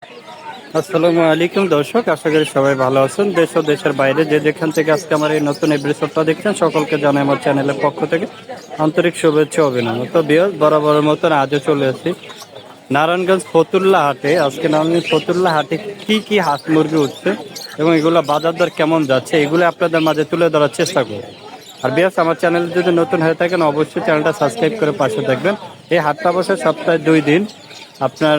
আসসালামু আলাইকুম দর্শক, আশা করি সবাই ভালো আছেন। দেশ ও দেশের বাইরে যে যেখান থেকে আজকে আমার এই নতুন এপিসোডটা দেখছেন, সকলকে জানাই আমার চ্যানেলের পক্ষ থেকে আন্তরিক শুভেচ্ছা অভিনন্দন। তো বিয়স বরাবরের মতন আজও চলে আসছি নারায়ণগঞ্জ ফতুল্লা হাটে। আজকে নারায়ণগঞ্জ ফতুল্লা হাটে কি কি হাঁস মুরগি উঠছে এবং এগুলো বাজার দর কেমন যাচ্ছে, এগুলো আপনাদের মাঝে তুলে ধরার চেষ্টা করব। আর বিয়াস আমার চ্যানেল যদি নতুন হয়ে থাকেন অবশ্যই চ্যানেলটা সাবস্ক্রাইব করে পাশে থাকবেন। এই হাটটা বসে সপ্তাহে 2 দিন, আপনার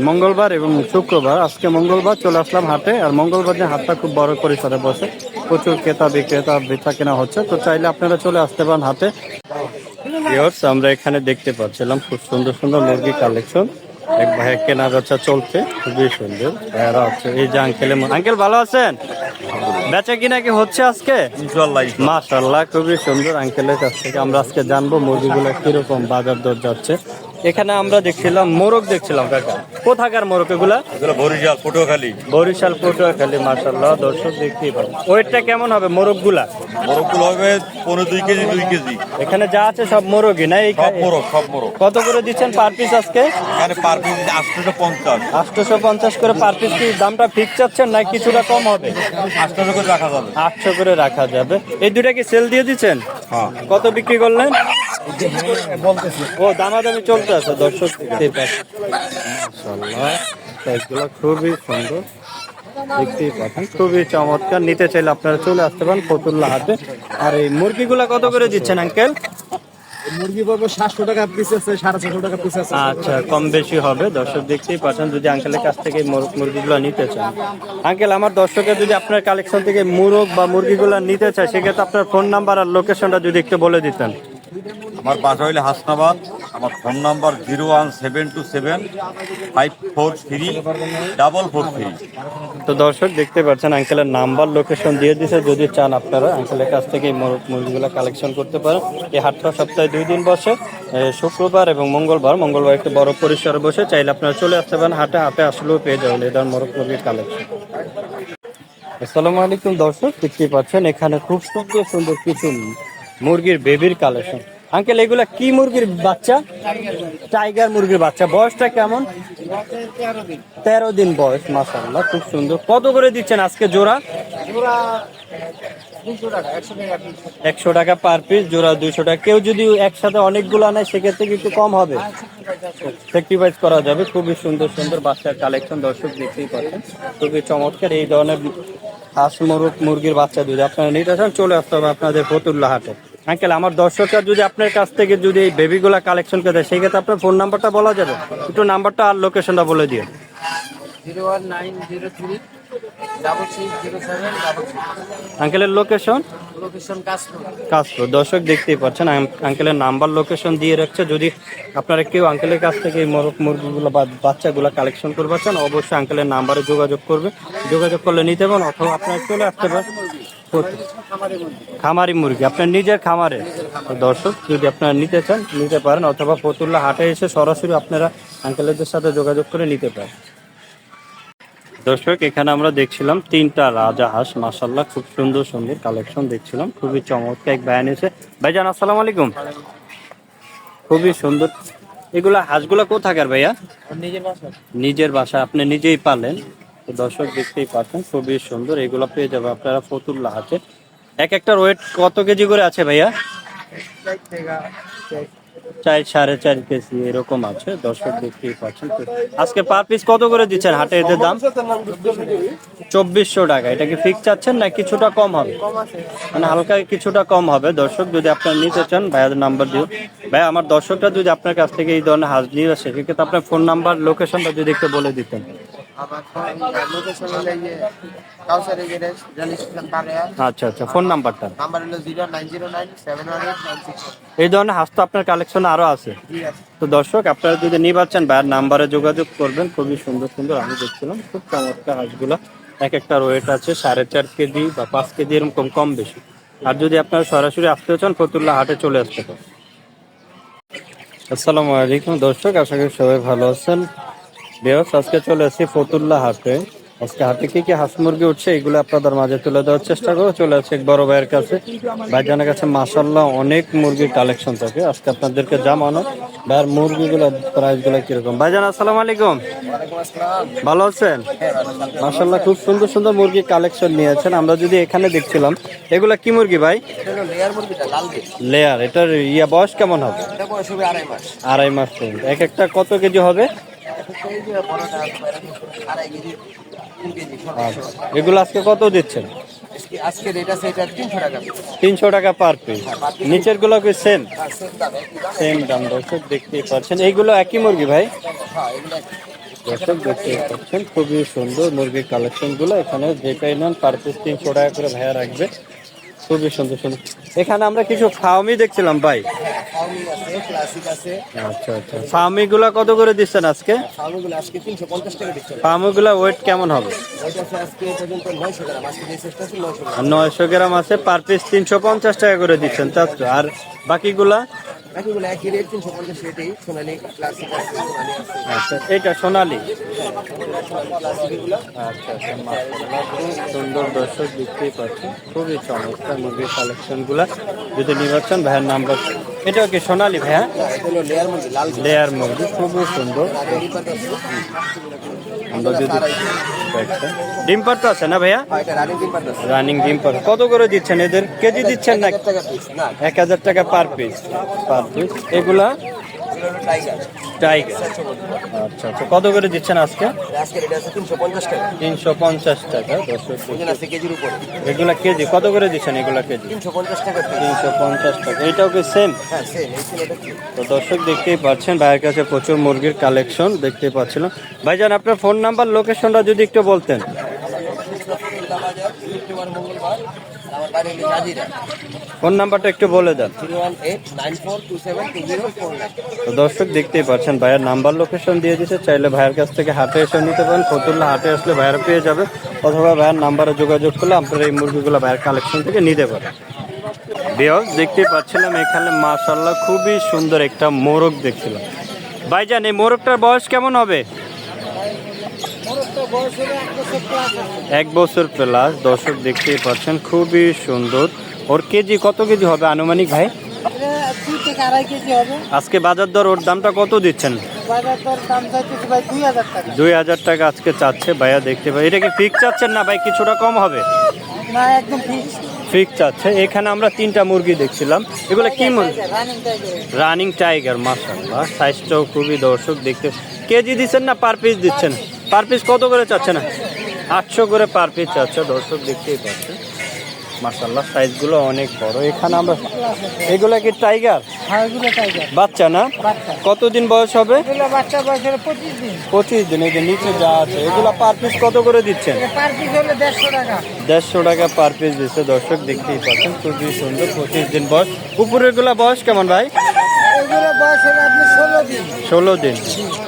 মঙ্গলবার এবং শুক্রবার। আজকে মঙ্গলবার চলে আসলাম হাটে, আর মঙ্গলবার যে হাটটা খুব বড় পরিসরে বসে, প্রচুর ক্রেতা বিক্রেতা বেচা কেনা হচ্ছে। তো চাইলে আপনারা চলে আসতে পারেন হাটে। ভিউয়ার্স, আমরা এখানে দেখতে পাচ্ছিলাম খুব সুন্দর সুন্দর মুরগি কালেকশন। এক ভাইয়ের কেনা বেচা চলছে, খুবই সুন্দর ভাইয়ারা হচ্ছে। এই যে আঙ্কেল ভালো আছেন? বেচা কিনা কি হচ্ছে আজকে? মাশাআল্লাহ, খুবই সুন্দর। আঙ্কেলের কাছ থেকে আমরা আজকে জানবো মুরগিগুলো কিরকম বাজার দর যাচ্ছে। এখানে আমরা দেখছিলাম মোরগ, দেখছিলাম কাকা। কোথাকার মোরগ এগুলা? বরিশাল পটুয়াখালী। বরিশাল পটুয়াখালী, মাশাআল্লাহ। দর্শক দেখতেই পাবেন। ওয়েটটা কেমন হবে মোরগগুলা? মোরগগুলো হবে 2 কেজি 2 কেজি। এখানে যা আছে সব মোরগই না? এই সব মোরগ। কত করে দিচ্ছেন পার পিস আজকে? এখানে পার পিস 850। 850 করে পার পিস। কি দামটা ফিক্স চাচ্ছেন না কিছুটা কম হবে? 800 করে রাখা যাবে। 800 করে রাখা যাবে। এই দুটা কি সেল দিয়ে দিচ্ছেন? হ্যাঁ। কত বিক্রি করলেন? ও দামাদামি চলতে আছে দর্শক দেখতেই পাচ্ছেন। মাশাআল্লাহ, এগুলো খুবই সুন্দর, দেখতেই পাচ্ছেন, খুবই চমৎকার। নিতে চাইলে আপনারা চলে আসতে পারেন ফতুল্লা হাটে। আর এই মুরগিগুলা কত করে দিচ্ছেন আঙ্কেল? মুরগি পাবো 700 টাকা পিস আছে, 650 টাকা পিস আছে। আচ্ছা, কম বেশি হবে। দর্শক দেখতেই পাচ্ছেন, যদি আঙ্কেলের কাছ থেকে মুরগিগুলো নিতে চান। আঙ্কেল, আমার দর্শকের যদি আপনার কালেকশন থেকে মুরগ বা মুরগিগুলো নিতে চায়, সেক্ষেত্রে আপনার ফোন নাম্বার আর লোকেশনটা যদি একটু বলে দিতেন। আমার বাসা হইলে হাসনাবাদ। আমার ফোন নাম্বার 01727543443। তো দর্শক দেখতে পাচ্ছেন, আঙ্কেলের নাম্বার লোকেশন দিয়ে দিছে। যদি চান আপনারা আঙ্কেলের কাছ থেকে এই মুরগিগুলো কালেকশন করতে পারেন। এই হাটটা সপ্তাহে 2 দিন বসে, শুক্রবার এবং মঙ্গলবার। মঙ্গলবার একটু বড় পরিসরে বসে, চাইলে আপনারা চলে আসতে পারেন হাটে। হাটে আসলেও পেয়ে যাবেন এই ধরনের মুরগির কালেকশন। আসসালামু আলাইকুম দর্শক, দেখতেই পাচ্ছেন এখানে খুব সুন্দর সুন্দর কিছু মুরগির বেবির কালেকশন। আঙ্কেল, এগুলা কি মুরগির বাচ্চা? টাইগার মুরগির বাচ্চা। বয়সটা কেমন? 13 দিন বয়স। মাশাআল্লাহ, খুব সুন্দর। কত করে দিচ্ছেন আজকে জোড়া? 100 টাকা পার পিস, জোড়া 200 টাকা। কেউ যদি একসাথে অনেকগুলো নেয় সেক্ষেত্রে একটু কম হবে, স্যাক্রিফাইস করা যাবে। খুবই সুন্দর সুন্দর বাচ্চার কালেকশন দর্শক দেখতেই পাচ্ছেন, খুবই চমৎকার। এই ধরনের হাঁস মুরগির বাচ্চা যদি আপনারা নিতে চান, চলে আসতে হবে আপনাদের ফতুল্লা হাটে। আঙ্কেল, আমার দর্শকরা যদি আপনার কাছ থেকে যদি এই বেবিগুলা কালেকশন করে দেয়, সেক্ষেত্রে আপনার ফোন নাম্বারটা বলা যাবে? একটু নাম্বারটা আর লোকেশনটা বলে দিয়ে। 01903 আঙ্কেলের লোকেশন কাজপুর। দর্শক দেখতেই পাচ্ছেন, আঙ্কেলের নাম্বার লোকেশন দিয়ে রাখছে। যদি আপনারা কেউ আঙ্কেলের কাছ থেকে এই মুরগিগুলো বা বাচ্চাগুলো কালেকশন করতে চান, অবশ্যই আঙ্কেলের নাম্বারে যোগাযোগ করবে। যোগাযোগ করলে নিতে পারেন, অথবা আপনারা চলে আসতে পারেন খামারি মুরগি আপনার নিজের খামারে। দর্শক, যদি আপনারা নিতে চান নিতে পারেন, অথবা ফতুল্লা হাটে এসে সরাসরি আপনারা আঙ্কেলদের সাথে যোগাযোগ করে নিতে পারেন। দর্শক, এখানে আমরা দেখছিলাম 3টা রাজা হাঁস। মাশাআল্লাহ, খুব সুন্দর সুন্দর কালেকশন দেখছিলাম, খুবই চমৎকার। এক ভাই এনেছে। ভাইজান আসসালামু আলাইকুম। খুবই সুন্দর। এগুলা হাঁসগুলা কোথাকার ভাইয়া? নিজের বাসা, আপনি নিজেই পালেন। তো দর্শক দেখতেই পাচ্ছেন, খুবই সুন্দর। এগুলো পেয়ে যাবে আপনারা ফতুল্লা হাটে। এক একটার ওয়েট কত কেজি করে আছে ভাইয়া? 4 4.5 কেজি এরকম আছে। দর্শক দেখতেই পাচ্ছেন। আজকে পার পিস কত করে দিচ্ছেন হাটে এদের দাম? 2400 টাকা। এটা কি ফিক্স চাচ্ছেন না কিছুটা কম হবে? মানে হালকা কিছুটা কম হবে। দর্শক, যদি আপনারা নিতে চান ভাইয়াদের নাম্বার দিও। ভাই, আমার দর্শকরা যদি আপনার কাছ থেকে এই ধরনের হাঁস নিয়ে আসে, সেক্ষেত্রে আপনার ফোন নাম্বার লোকেশনটা যদি একটু বলে দিতেন। আচ্ছা আচ্ছা, ফোন নাম্বারটা? এই ধরনের হাঁস তো আপনার কালেকশন আরো আছে। তো দর্শক, আপনারা যদি নিবার চান ভাইয়ের নাম্বারে যোগাযোগ করবেন। খুবই সুন্দর সুন্দর আমি দেখছিলাম, খুব চমৎকার হাঁসগুলো। এক একটার ওয়েট আছে 4.5 কেজি বা 5 কেজি এরকম কম বেশি। আর যদি আপনারা সরাসরি আসতে চান, ফতুল্লা হাটে চলে আসতে পারেন। আসসালামু আলাইকুম দর্শক, আশা করি সবাই ভালো আছেন। বেশ, আজকে চলে আসছি ফতুল্লা হাটে। আজকে হাটে কি কি হাঁস মুরগি উঠছে এগুলো আপনাদের মাঝে তুলে দেওয়ার চেষ্টা করবো। চলে আসছে এক বড় ভাইয়ের কাছে। ভাইজানের কাছে মাশাআল্লাহ অনেক মুরগির কালেকশন থাকে। আজকে আপনাদেরকে জামানো ভাইয়ার মুরগিগুলো প্রাইসগুলো কিরকম? ভাইজান আসসালামু আলাইকুম, ভালো আছেন? মাশাআল্লাহ, খুব সুন্দর সুন্দর মুরগি কালেকশন নিয়েছেন। আমরা যদি এখানে দেখছিলাম, এগুলা কি মুরগি ভাই? লেয়ার। এটার বয়স কেমন হবে? আড়াই মাস পর্যন্ত। এক একটা কত কেজি হবে? আচ্ছা, এগুলো আজকে কত দিচ্ছেন? আজকে রেট আছে এটা 300 টাকা। 300 টাকা পার পিস। নিচের গুলো কি সেম? সেম দাম। দর্শক দেখতেই পাচ্ছেন, এইগুলো একই মুরগি ভাই? দর্শক দেখতেই পাচ্ছেন, খুবই সুন্দর মুরগির কালেকশন গুলো। এখানে যেটাই নেন পার পিস 300 টাকা করে ভাইয়া রাখবে। খুবই সুন্দর সুন্দর। এখানে আমরা কিছু ফার্মি দেখছিলাম ভাই। আচ্ছা আচ্ছা, ফার্মি গুলা কত করে দিচ্ছেন আজকে? আজকে 350 টাকা দিচ্ছি। ফার্মি গুলা ওয়েট কেমন হবে? আজকে পর্যন্ত 900 গ্রাম। আজকে যে চেষ্টা আছে 900 গ্রাম। 900 গ্রাম আছে, পার পিস 350 টাকা করে দিচ্ছেন চাচ্ছো। আর বাকিগুলা? বাকিগুলো একই রেট 350 রেটেই। সোনালী ক্লাসিক আছে, সোনালী আছে। আচ্ছা, এটা সোনালী। আচ্ছা আচ্ছা, মাশাআল্লাহ, খুব সুন্দর। দর্শক দেখতেই পাচ্ছেন, খুবই চমৎকার মুরগির কালেকশন গুলা। যদি নির্বাচন ভাইয়ের নাম্বার। এটাও কি সোনালী ভাইয়া? এগুলো লেয়ার মুরগি, লাল লেয়ার মুরগি, খুবই সুন্দর। আমরা যদি দেখছেন, ডিম পাড়তে আছে না ভাইয়া? এটা রানিং ডিম পাতা আছে। রানিং ডিম পাড়। কত করে দিচ্ছেন এদের? কেজি দিচ্ছেন না? 1000 টাকা পিস। না, 1000 টাকা পার পিস। Per piece. এগুলা এগুলো হলো টাইগার। টাইগার। আচ্ছা আচ্ছা, কত করে দিচ্ছেন আজকে? আজকে রেট আছে 350 টাকা। 350 টাকা। দর্শক ওজন আছে কেজির উপরে। এগুলা কেজি কত করে দিচ্ছেন? এগুলা কেজি 350 টাকা পিস। 350 টাকা। এটাও কি সেম? হ্যাঁ, সেম। এই ছেলেটা কি? তো দর্শক দেখতেই পাচ্ছেন, ভাইয়ের কাছে প্রচুর মুরগির কালেকশন দেখতেই পাচ্ছিলাম। ভাইজান, আপনার ফোন নাম্বার, লোকেশনটা যদি একটু বলতেন। শুক্রবার, মঙ্গলবার। আমার বাড়ি হলো জাজিরা। ফোন নাম্বারটা একটু বলে দেন। 01894272049। তো দর্শক দেখতেই পাচ্ছেন, ভাইয়ের নাম্বার লোকেশন দিয়ে দিচ্ছে। চাইলে ভাইয়ের কাছ থেকে হাটে এসে নিতে পারেন। ফতুল্লা হাটে আসলে ভাইয়ের পেয়ে যাবে, অথবা ভাইয়ের নাম্বারে যোগাযোগ করলে আপনারা এই মুরগিগুলো ভাইয়ের কালেকশন থেকে নিতে পারেন। বিয়স দেখতেই পাচ্ছিলাম এখানে মাশাআল্লাহ খুবই সুন্দর একটা মোরগ দেখছিলাম। ভাইজান, এই মোরগটার বয়স কেমন হবে? 1 বছর প্লাস। দর্শক দেখতেই পাচ্ছেন, খুবই সুন্দর। ওর কেজি কত কেজি হবে আনুমানিক ভাই? 2 থেকে 2.5 কেজি হবে। আজকে বাজার দর ওর দামটা কত দিচ্ছেন? বাজার দর দাম চাইতেছি ভাই 2000 টাকা। 2000 টাকা আজকে চাচ্ছে ভাইয়া, দেখতে পাই। এটা কি ফিক্স চাচ্ছেন না ভাই কিছুটা কম হবে? না, একদম ফিক্স। ফিক্স চাচ্ছে। এখানে আমরা 3টা মুরগি দেখছিলাম। এগুলো কি মুরগি? Running tiger. Running tiger. মাশাআল্লাহ, সাইজটাও খুবই। দর্শক দেখতে, কেজি দিচ্ছেন না পার পিস দিচ্ছেন? পার পিস কত করে চাচ্ছে না? 800 করে পার পিস চাচ্ছে। দর্শক দেখতেই পাচ্ছেন, মাশাআল্লাহ সাইজগুলো অনেক বড়। এখানে আমরা, এগুলো কি টাইগার? হ্যাঁ, এগুলো টাইগার। বাচ্চা না? বাচ্চা। কতদিন বয়স হবে? এগুলো বাচ্চা বয়স হলো 25 দিন। 25 দিন। এই যে নিচে যা আছে, এগুলো পার পিস কত করে দিচ্ছেন? এটা পার পিস হলো 150 টাকা। 150 টাকা পার পিস দিচ্ছে। দর্শক দেখতেই পাচ্ছেন, খুবই সুন্দর। 25 দিন বয়স। উপরের গুলা বয়স কেমন ভাই? এগুলো বয়স হলো আপনি 16 দিন। 16 দিন।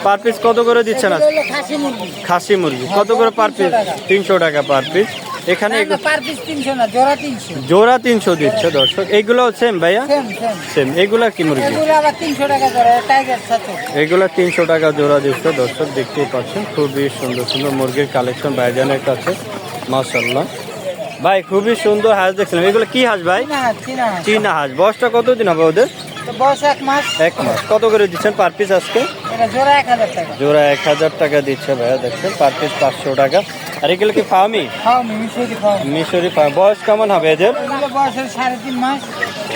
পার পিস কত করে দিচ্ছেন? এগুলো হলো খাসি মুরগি। খাসি মুরগি কত করে পার পিস? 300 টাকা পার পিস। এখানে না, পার পিস 300 না, জোড়া 300। জোড়া 300 দিচ্ছে। দর্শক এইগুলো সেম ভাইয়া? Same same. সেম। এগুলা কি মুরগি? এগুলো আবার 300 টাকা করে টাইগার সাথে। এগুলা 300 টাকা জোড়া দিচ্ছে। দর্শক দেখতেই পাচ্ছেন, খুবই সুন্দর সুন্দর মুরগির কালেকশন ভাইজানের কাছে। মাশাআল্লাহ ভাই, খুবই সুন্দর হাঁস দেখছিলাম। এগুলো কি হাঁস ভাই? চীনা হাঁস, চীনা হাঁস। চীনা হাঁস। বয়সটা কতদিন হবে ওদের? তো বয়স 1 মাস। 1 মাস। কত করে দিচ্ছেন পার পিস আজকে? এটা জোড়া 1000 টাকা। জোড়া 1000 টাকা দিচ্ছে ভাইয়া, দেখছেন। পার পিস 500 টাকা। আর এগুলো কি ফার্মি? খাও মিশরি খাও। মিশরি ফার্ম। বয়স কেমন হবে এদের? এগুলো বয়স হলো 3.5 মাস।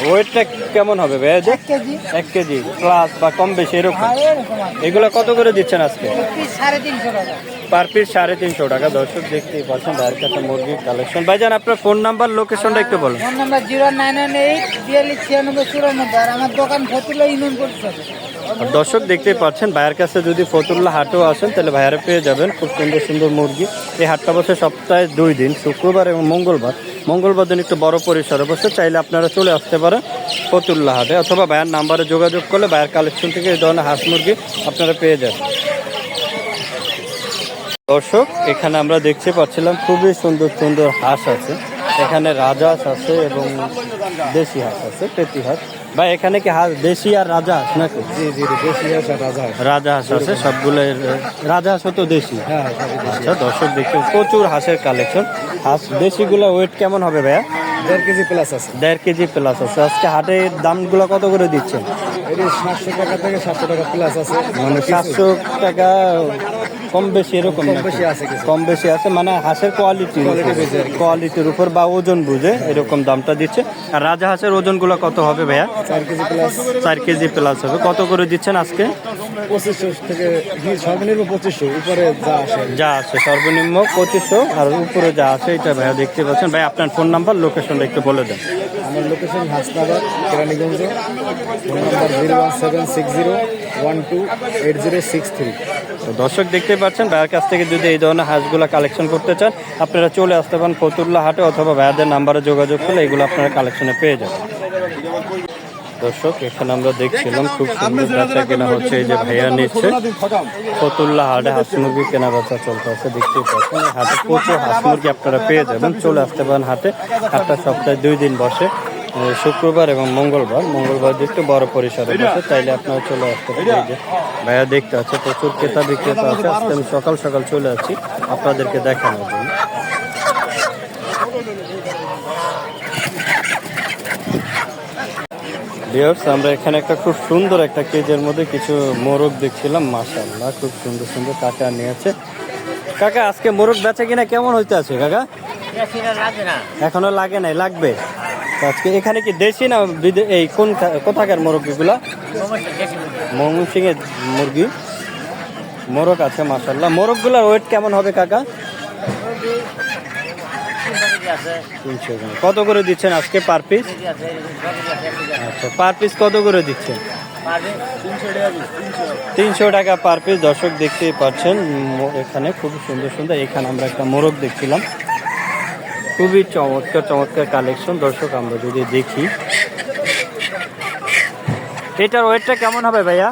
ওয়েটটা কেমন হবে ভাইয়া এদের? 1 কেজি। 1 কেজি প্লাস বা কম বেশি এরকম? হ্যাঁ, এরকম আছে। এগুলো কত করে দিচ্ছেন আজকে? পিস 350 টাকা। পার পিস 350 টাকা। দর্শক দেখতেই পাচ্ছেন ভাইয়ের কাছে মুরগির কালেকশন। ভাইজান, আপনার ফোন নাম্বার, লোকেশনটা একটু বলুন। Phone number 0998 429694। আর আমার দোকান ফতুল্লা ইউনিয়ন পরিষদ। আর দর্শক দেখতেই পাচ্ছেন, ভাইয়ের কাছে যদি ফতুল্লা হাটেও আসেন তাহলে ভাইয়ারে পেয়ে যাবেন খুব সুন্দর সুন্দর মুরগি। এই হাটটা বসে সপ্তাহে 2 দিন, শুক্রবার এবং মঙ্গলবার। মঙ্গলবার দিন একটু বড় পরিসরে বসে। চাইলে আপনারা চলে আসতে পারেন ফতুল্লা হাটে, অথবা ভাইয়ের নাম্বারে যোগাযোগ করলে ভাইয়ের কালেকশন থেকে এই ধরনের হাঁস মুরগি আপনারা পেয়ে যাবেন। দর্শক এখানে আমরা দেখতে পাচ্ছিলাম খুবই সুন্দর সুন্দর হাঁস আছে। এখানে রাজহাঁস আছে এবং দেশি হাঁস আছে, পেটি হাঁস। ভাই, এখানে কি হাঁস দেশি আর রাজহাঁস নাকি? জি জি, দেশি হাঁস আর রাজহাঁস আছে সবগুলো। রাজহাঁস তো দেশি। হ্যাঁ, আচ্ছা, দর্শক দেখতে প্রচুর হাঁসের কালেকশন। হাঁস দেশিগুলো ওয়েট কেমন হবে ভাইয়া? 1.5 কেজি প্লাস আছে। 1.5 কেজি প্লাস আছে। আজকে হাটের দামগুলো কত করে দিচ্ছেন? এটা 700 টাকা থেকে 700 টাকা প্লাস আছে, মানে 700 টাকা কম বেশি এরকম কম নাকি? বেশি আছে কিছু। কম বেশি আছে, মানে হাঁসের কোয়ালিটি Quality বেশি আর কি। কোয়ালিটির উপর বা ওজন বুঝে এরকম দামটা দিচ্ছে। আর রাজা হাঁসের ওজনগুলো কত হবে ভাইয়া? 4 কেজি প্লাস, 4 কেজি প্লাস হবে। কত করে দিচ্ছেন আজকে? 2500 থেকে সর্বনিম্ন 2500 উপরে যা আসে। যা আছে সর্বনিম্ন 2500 আর উপরে যা আছে এটা ভাইয়া দেখতে পাচ্ছেন। ভাই আপনার ফোন নাম্বার লোকেশনটা একটু বলে দেন। আমার location Hasnabad, Keraniganj. Phone number 01760128063। তো দর্শক দেখতে পাচ্ছেন ভাইয়ের কাছ থেকে যদি এই ধরনের হাঁসগুলো কালেকশন করতে চান আপনারা চলে আসতে পারেন ফতুল্লা হাটে, অথবা ভাইয়াদের নাম্বারে যোগাযোগ করলে এগুলো আপনারা কালেকশনে পেয়ে যাবেন। দর্শক এখানে আমরা দেখছিলাম খুব সুন্দর বেচা কেনা হচ্ছে। এই যে ভাইয়া নিচ্ছে ফতুল্লা হাটে হাঁস মুরগি কেনা বেচা চলতে আছে, দেখতেই পাচ্ছেন। এই হাটে প্রচুর হাঁস মুরগি আপনারা পেয়ে যাবেন। চলে আসতে পারেন হাটে। হাটটা সপ্তাহে 2 দিন বসে, শুক্রবার এবং মঙ্গলবার একটু বড় পরিসরে বসে, তাইলে আপনারা চলে আসতে পারেন। এই যে ভাইয়া দেখতে আছে প্রচুর ক্রেতা বিক্রেতা আছে। আজকে আমি সকাল সকাল চলে আসছি আপনাদেরকে দেখানোর জন্য। ভিউয়ার্স, আমরা এখানে একটা খুব সুন্দর একটা কেজের মধ্যে কিছু মোরগ দেখছিলাম, মাশাআল্লাহ খুব সুন্দর সুন্দর কাকা নিয়েছে। কাকা আজকে মোরগ বেচা কিনা কেমন হইতে আছে কাকা? এখনো লাগে নাই, লাগবে। তো আজকে এখানে কি দেশি না এই কোথাকার মুরগিগুলা? ময়মনসিংহের মুরগি মোরগ আছে মাশাআল্লাহ। মোরগগুলোর ওয়েট কেমন হবে কাকা? 300 গ্রাম। কত করে দিচ্ছেন আজকে পার পিস? আচ্ছা, পার পিস কত করে দিচ্ছেন? 300 টাকা পার পিস। দর্শক দেখতেই পাচ্ছেন এখানে খুব সুন্দর সুন্দর। এখানে আমরা একটা মোরগ দেখছিলাম, খুবই চমৎকার চমৎকার কালেকশন। দর্শক আমরা যদি দেখি এটার ওয়েটটা কেমন হবে ভাইয়া?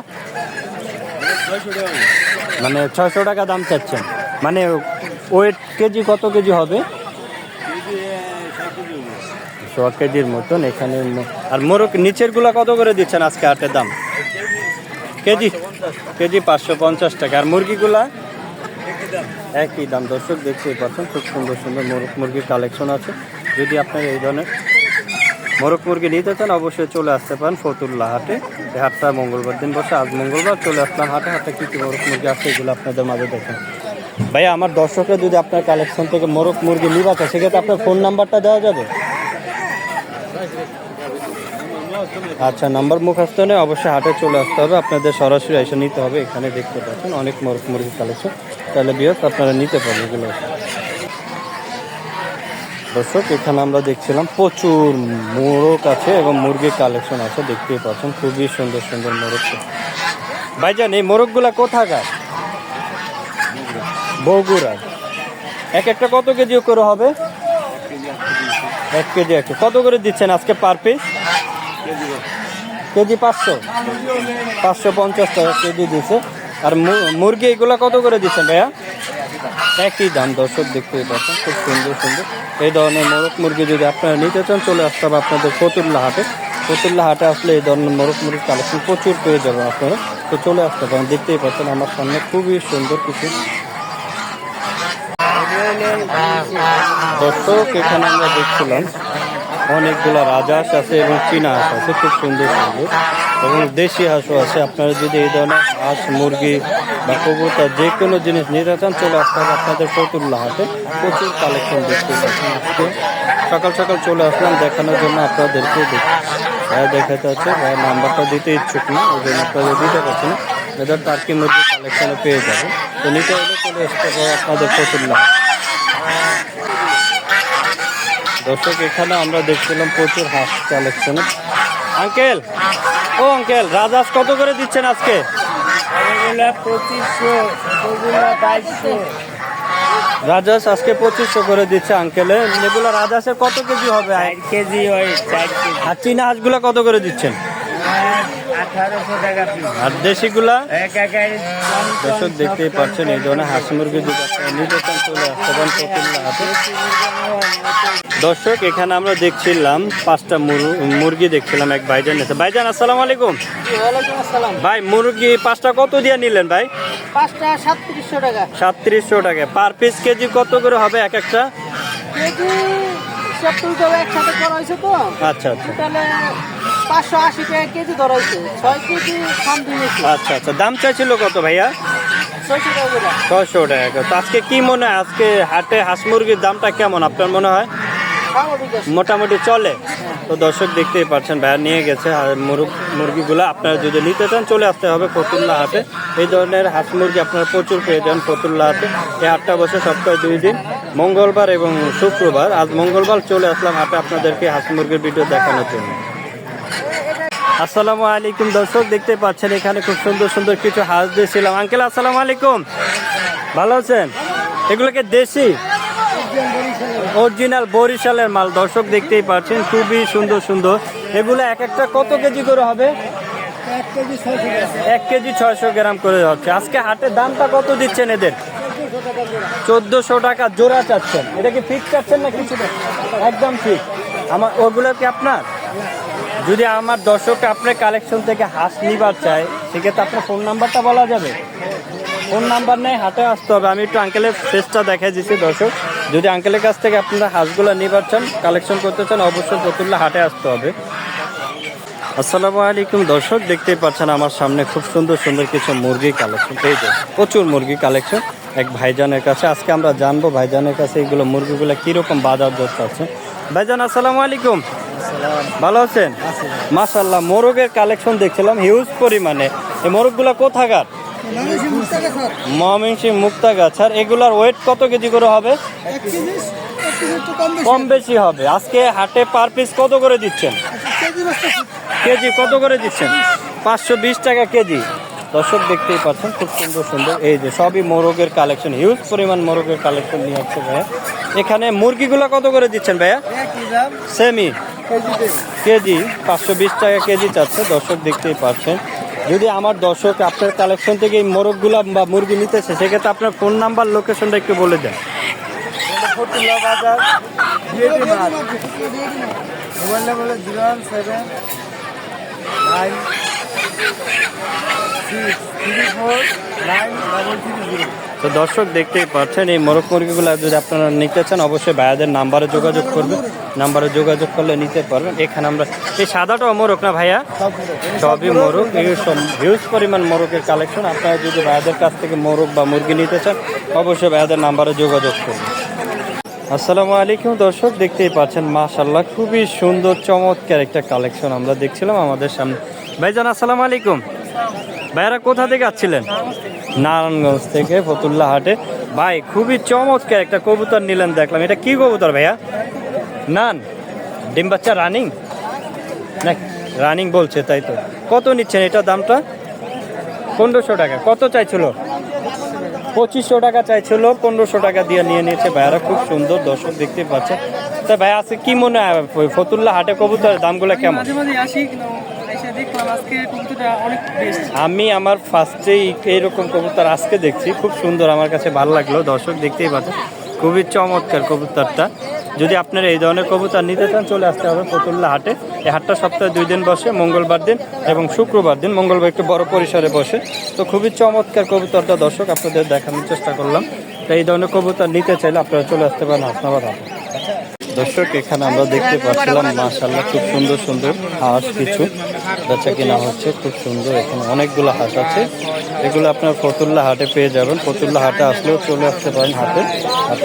মানে 600 টাকা দাম চাচ্ছেন, মানে ওয়েট কেজি কত কেজি হবে? 100 কেজির মতন এখানে। আর মোরগ নিচের গুলা কত করে দিচ্ছেন আজকে হাটের দাম? কেজি 550 টাকা। আর মুরগিগুলা একই দাম। দর্শক দেখতেই পাচ্ছেন খুব সুন্দর সুন্দর মোরগ মুরগির কালেকশন আছে। যদি আপনারা এই ধরনের মোরগ মুরগি নিতে চান অবশ্যই চলে আসতে পারেন ফতুল্লা হাটে। এই হাটটা মঙ্গলবার দিন বসে, আজ মঙ্গলবার। চলে আসলাম হাটে। হাটে কী কী মোরগ মুরগি আছে এগুলো আপনাদের মাঝে দেখেন। ভাইয়া আমার দর্শকরা যদি আপনার কালেকশন থেকে মোরগ মুরগি নিবা চায় সেক্ষেত্রে আপনার ফোন নাম্বারটা দেওয়া যাবে? আচ্ছা, নাম্বার মুখস্থ নেই, অবশ্যই হাটে চলে আসতে হবে, আপনাদের সরাসরি এসে নিতে হবে। এখানে দেখতে পাচ্ছেন অনেক মোরগ মুরগি কালেকশন, তাহলে ভিউয়ার্স আপনারা নিতে পারবেন এগুলো। দর্শক এখানে আমরা দেখছিলাম প্রচুর মোরগ আছে এবং মুরগির কালেকশন আছে, দেখতেই পাচ্ছেন খুবই সুন্দর সুন্দর মোরগ। ভাইজান এই মোরগগুলা কোথাকার? বগুড়ার। এক একটা কত কেজি করে হবে? 1 কেজি। কত করে দিচ্ছেন আজকে পার পিস? কেজি 550 টাকা কেজি দিচ্ছে। আর মুরগি এগুলো কত করে দিচ্ছেন ভাইয়া? একই দাম। দর্শক দেখতেই পাচ্ছেন খুব সুন্দর সুন্দর এই ধরনের মোরগ মুরগি যদি আপনারা নিতে চান চলে আসতে হবে আপনাদের ফতুল্লা হাটে। ফতুল্লা হাটে আসলে এই ধরনের মোরগ মুরগি কালেকশন প্রচুর পেয়ে যাবেন আপনারা। তো চলে আসতে পারেন। দেখতেই পাচ্ছেন আমার সামনে খুবই সুন্দর কিছু দর্শক। এখানে আমরা দেখছিলাম অনেকগুলো রাজহাঁস আছে এবং চীনা হাঁস আছে, খুব সুন্দর সুন্দর, এবং দেশি হাঁসও আছে। আপনারা যদি এই ধরনের হাঁস মুরগি বা কবুতর যে কোনো জিনিস নিতে চান চলে আসতে হবে আপনাদের ফতুল্লা হাটে। প্রচুর কালেকশন দেখতে পাচ্ছেন। আজকে সকাল সকাল চলে আসলাম দেখানোর জন্য আপনাদেরকে। ভাইয়া দেখাতে হচ্ছে, ভাইয়ের নাম্বারটা দিতে ইচ্ছুক না, ওই জন্য আপনাদের দিতে পারছি না। এদের টার্কি মুরগি কালেকশনে পেয়ে যাবে। তো নিতে হলে চলে আসতে হবে আপনাদের ফতুল্লা। দর্শক এখানে আমরা দেখছিলাম প্রচুর হাঁস কালেকশনে। আঙ্কেল, ও আঙ্কেল, রাজহাঁস কত করে দিচ্ছেন আজকে? 2500। রাজহাঁস আজকে 2500 করে দিচ্ছে আঙ্কেলে। এগুলো রাজহাঁসের কত কেজি হবে? 4 কেজি হয়, 4 কেজি। আর চীনা হাঁসগুলো কত করে দিচ্ছেন? 1800 টাকা পিস। আর দেশিগুলা? একাকারে দর্শক দেখতেই পাচ্ছেন এই ধরনের হাঁস মুরগি যদি আপনারা নিতে চান চলে আসতে পারেন ফতুল্লা হাটে। দর্শক এখানে আমরা দেখছিলাম 5টা মুরগি দেখছিলাম এক ভাইজান এসে। ভাইজান আসসালামু আলাইকুম। ওয়ালাইকুম আসসালাম। ভাই মুরগি 5টা কত দিয়ে নিলেন ভাই? 5টা 3700 টাকা। 3700 টাকা পার পিস। কেজি কত করে হবে এক একটা? কেজি 70 টাকা একসাথে করা হয়েছে তো। আচ্ছা আচ্ছা। তাহলে 580 টাকা কেজি ধরাইছে 6 কেজি সামথিং হয়েছে আচ্ছা আচ্ছা, দাম চাইছিল কত ভাইয়া? 600 টাকা করে 600 টাকা। তো আজকে কি মনে হয়, আজকে হাটে হাঁস মুরগির দামটা কেমন আপনার মনে হয়? স্বাভাবিক আছে। মোটামুটি চলে। তো দর্শক দেখতেই পাচ্ছেন ভাইয়া নিয়ে গেছে মুরগিগুলো। আপনারা যদি নিতে চান চলে আসতে হবে ফতুল্লা হাটে। এই ধরনের হাঁস মুরগি আপনারা প্রচুর পেয়ে যান ফতুল্লা হাটে। এই হাটটা বসে সপ্তাহে 2 দিন, মঙ্গলবার এবং শুক্রবার। আজ মঙ্গলবার চলে আসলাম হাটে আপনাদেরকে হাঁস মুরগির ভিডিও দেখানোর জন্য। আসসালামু আলাইকুম দর্শক, দেখতে পাচ্ছেন এখানে খুব সুন্দর সুন্দর কিছু হাঁস দিয়েছিলাম। আঙ্কেল আসসালামু আলাইকুম, ভালো আছেন? এগুলোকে দেশি অরিজিনাল বরিশালের মাল। দর্শক দেখতেই পাচ্ছেন খুবই সুন্দর সুন্দর। এগুলো এক একটা কত কেজি করে হবে? 1 কেজি 600 গ্রাম করে হচ্ছে। আজকে হাটের দামটা কত দিচ্ছেন এদের? 1400 টাকা জোড়া চাচ্ছেন। এটা কি ফিক্স চাচ্ছেন না কিছু? একদম ঠিক। আমার ওগুলো কি আপনার? যদি আমার দর্শক আপনার কালেকশন থেকে হাঁস নিবার চায় সেক্ষেত্রে আপনার ফোন নাম্বারটা বলা যাবে? ফোন নাম্বার নেই, হাটে আসতে হবে। আমি একটু আঙ্কেলের ফেসটা দেখাই দিচ্ছি দর্শক। যদি আঙ্কেলের কাছ থেকে আপনারা হাঁসগুলো নিবার চান, কালেকশন করতে চান, অবশ্যই ফতুল্লা হাটে আসতে হবে। আসসালামু আলাইকুম দর্শক, দেখতেই পাচ্ছেন আমার সামনে খুব সুন্দর সুন্দর কিছু মুরগি কালেকশন। এই যে প্রচুর মুরগি কালেকশন এক ভাইজানের কাছে। আজকে আমরা জানবো ভাইজানের কাছে এইগুলো মুরগিগুলো কীরকম বাজার দর আছে। ভাইজান আসসালামু আলাইকুম, ভালো আছেন? মাশাআল্লাহ, মোরগের কালেকশন দেখছিলাম হিউজ পরিমাণে। এই মোরগগুলো কোথাকার? ময়মনসিংহ মুক্তাগাছার। এগুলার ওয়েট কত কেজি করে হবে? কম বেশি হবে। আজকে হাটে পার পিস কত করে দিচ্ছেন? কেজি কত করে দিচ্ছেন? 520 টাকা কেজি। দর্শক দেখতেই পাচ্ছেন খুব সুন্দর সুন্দর। এই যে সবই মোরগের কালেকশন, হিউজ পরিমাণ মোরগের কালেকশন নিয়ে আসছে ভাইয়া। এখানে মুরগিগুলো কত করে দিচ্ছেন ভাইয়া? সেমি কেজি 520 টাকা কেজি চাচ্ছে। দর্শক দেখতেই পাচ্ছেন। যদি আমার দর্শক আপনার কালেকশন থেকে এই মোরগগুলো বা মুরগি নিতেছে সেক্ষেত্রে আপনার ফোন নাম্বার লোকেশনটা একটু বলে দেন। ফতুল্লা বাজার মোবাইল নাম্বার 01793434933। তো দর্শক দেখতেই পাচ্ছেন এই মোরগ মুরগিগুলো যদি আপনারা নিতে চান অবশ্যই ভাইয়াদের নাম্বারে যোগাযোগ করবেন। নাম্বারে যোগাযোগ করলে নিতে পারবেন। এখানে আমরা এই সাদাটাও মোরগ না ভাইয়া? সবই মোরগ। এই সব হিউজ পরিমাণ মোরগের কালেকশন। আপনারা যদি ভাইয়াদের কাছ থেকে মোরগ বা মুরগি নিতে চান অবশ্যই ভাইয়াদের নাম্বারে যোগাযোগ করবেন। আসসালামু আলাইকুম দর্শক, দেখতেই পাচ্ছেন মাশাআল্লাহ খুবই সুন্দর চমৎকার একটা কালেকশন আমরা দেখছিলাম আমাদের সামনে। ভাইজান আসসালামু আলাইকুম, ভাইয়ারা কোথা থেকে আসছিলেন? নারায়ণগঞ্জ থেকে ফতুল্লা হাটে। ভাই খুবই চমৎকার একটা কবুতর নিলেন দেখলাম। এটা কি কবুতর ভাইয়া? নান ডিম বাচ্চা রানিং না? রানিং বলছে, তাই তো। কত নিচ্ছেন এটা দামটা? 1500 টাকা। কত চাইছিল? 2500 টাকা চাইছিল, 1500 টাকা দিয়ে নিয়ে নিয়েছে ভাইয়ারা। খুব সুন্দর দর্শক দেখতে পাচ্ছেন। তা ভাই আজকে কি মনে হয় ফতুল্লা হাটে কবুতরের দামগুলো কেমন? আমি আমার ফার্স্টেই এইরকম কবুতর আজকে দেখছি, খুব সুন্দর, আমার কাছে ভালো লাগলো। দর্শক দেখতেই পাচ্ছেন খুবই চমৎকার কবুতরটা। যদি আপনারা এই ধরনের কবুতর নিতে চান চলে আসতে হবে ফতুল্লা হাটে। এই হাটটা সপ্তাহে 2 দিন বসে, মঙ্গলবার দিন এবং শুক্রবার দিন। মঙ্গলবার একটু বড় পরিসরে বসে। তো খুবই চমৎকার কবুতরটা দর্শক আপনাদের দেখানোর চেষ্টা করলাম। তো এই ধরনের কবুতর নিতে চাইলে আপনারা চলে আসতে পারেন হাসনাবাদ হাটে। দর্শক এখানে আমরা দেখতে পাচ্ছিলাম মাশাআল্লাহ খুব সুন্দর সুন্দর হাঁস কিছু বেচা কিনা হচ্ছে। খুব সুন্দর, এখানে অনেকগুলো হাঁস আছে। এগুলো আপনার ফতুল্লা হাটে পেয়ে যাবেন। ফতুল্লা হাটে আসলেও চলে আসতে পারেন হাটে।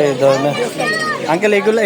এই ধরনের আঙ্কেল এগুলো